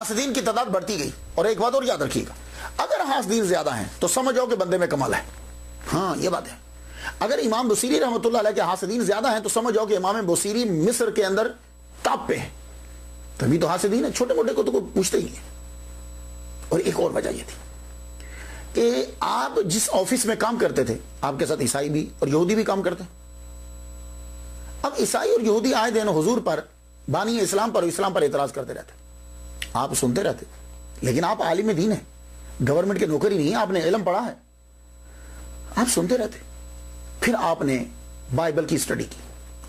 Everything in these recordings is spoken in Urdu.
حاسدین کی تعداد بڑھتی گئی. اور ایک بات اور یاد رکھیے گا, اگر حاسدین زیادہ ہیں تو سمجھو کہ بندے میں کمال ہے. ہاں یہ بات ہے. اگر امام بصیری رحمۃ اللہ علیہ کے حاسدین زیادہ ہیں تو سمجھو کہ امام بصیری مصر کے اندر ٹاپ پہ ہے. تبھی تو حاسدین ہے, چھوٹے موٹے کو تو کوئی پوچھتے ہی نہیں. اور ایک اور وجہ یہ تھی کہ آپ جس آفس میں کام کرتے تھے آپ کے ساتھ عیسائی بھی اور یہودی بھی کام کرتے. اب عیسائی اور یہودی آئے دن حضور پر, بانی اسلام پر, اسلام پر اعتراض کرتے رہتے. آپ سنتے رہتے, لیکن آپ عالم دین ہیں, گورنمنٹ کے نوکری نہیں ہیں, آپ نے علم پڑھا ہے, آپ سنتے رہتے. پھر آپ نے بائبل کی اسٹڈی کی.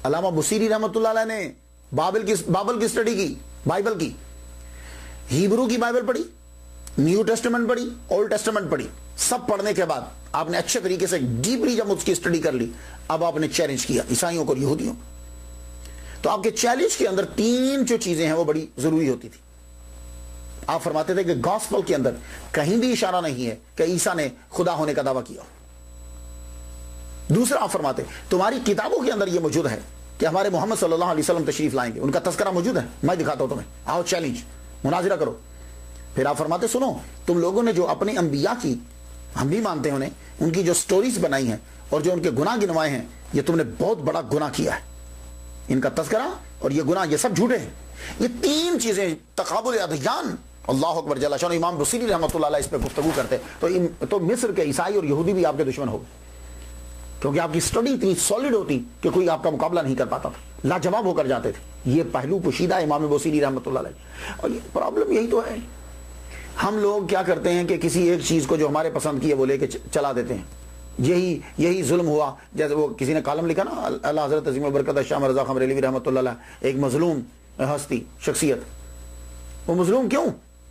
علامہ بصیری رحمۃ اللہ علیہ نے بابل کی اسٹڈی کی, بائبل کی, ہیبرو کی بائبل پڑھی, نیو ٹیسٹمنٹ پڑھی, اولڈ ٹیسٹمنٹ پڑھی. سب پڑھنے کے بعد آپ نے اچھے طریقے سے ڈیپلی جب اس کی اسٹڈی کر لی, اب آپ نے چیلنج کیا عیسائیوں کو اور یہودیوں. تو آپ کے چیلنج کے اندر تین جو چیزیں ہیں وہ بڑی ضروری ہوتی تھی. آپ فرماتے تھے کہ گاسپل کے اندر کہیں بھی اشارہ نہیں ہے کہ عیسیٰ نے خدا ہونے کا دعویٰ کیا. دوسرا آپ فرماتے تمہاری کتابوں کے اندر یہ موجود ہے کہ ہمارے محمد صلی اللہ علیہ وسلم تشریف لائیں گے, ان کا تذکرہ موجود ہے, میں دکھاتا ہوں تمہیں, آؤ چیلنج, مناظرہ کرو. پھر آپ فرماتے سنو, تم لوگوں نے جو اپنے انبیاء کی, ہم بھی مانتے ہیں انہیں, ان کی جو سٹوریز بنائی ہیں اور جو ان کے گناہ گنوائے ہیں, یہ تم نے بہت بڑا گناہ کیا ہے. ان کا تذکرہ اور یہ گناہ, یہ سب جھوٹے ہیں. یہ تین چیزیں تقابل ادیان, اللہ اکبر جل شانہ. امام بصیری رحمۃ اللہ علیہ اس پہ گفتگو کرتے تو مصر کے عیسائی اور یہودی بھی آپ کے دشمن ہو گئے, کیونکہ آپ کی سٹڈی اتنی سالڈ ہوتی کہ کوئی آپ کا مقابلہ نہیں کر پاتا تھا, لاجواب ہو کر جاتے تھے. یہ پہلو پوشیدہ امام بصیری رحمۃ اللہ علیہ. اور یہ پرابلم یہی تو ہے, ہم لوگ کیا کرتے ہیں کہ کسی ایک چیز کو جو ہمارے پسند کی ہے وہ لے کے چلا دیتے ہیں. یہی ظلم ہوا. جیسے وہ کسی نے کالم لکھا نا, اللہ حضرت عظیم البرکت شاہ مرزا خمریلوی رحمۃ اللہ علیہ, ایک مظلوم ہستی شخصیت. وہ مظلوم کیوں؟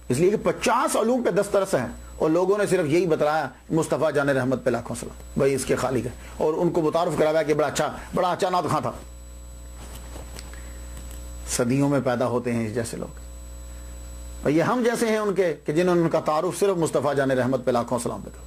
اس لیے کہ 50 علوم پہ دسترس ہیں اور لوگوں نے صرف یہی بتلایا مصطفیٰ جان رحمت پہ لاکھوں سلام, بھائی اس کے خالق ہے, اور ان کو متعارف کرایا کہ بڑا اچھا نعت خواں تھا. صدیوں میں پیدا ہوتے ہیں اس جیسے لوگ, اور یہ ہم جیسے ہیں ان کے کہ جنہوں نے ان کا تعارف صرف مصطفیٰ جان رحمت پہ لاکھوں سلام پہ تھا.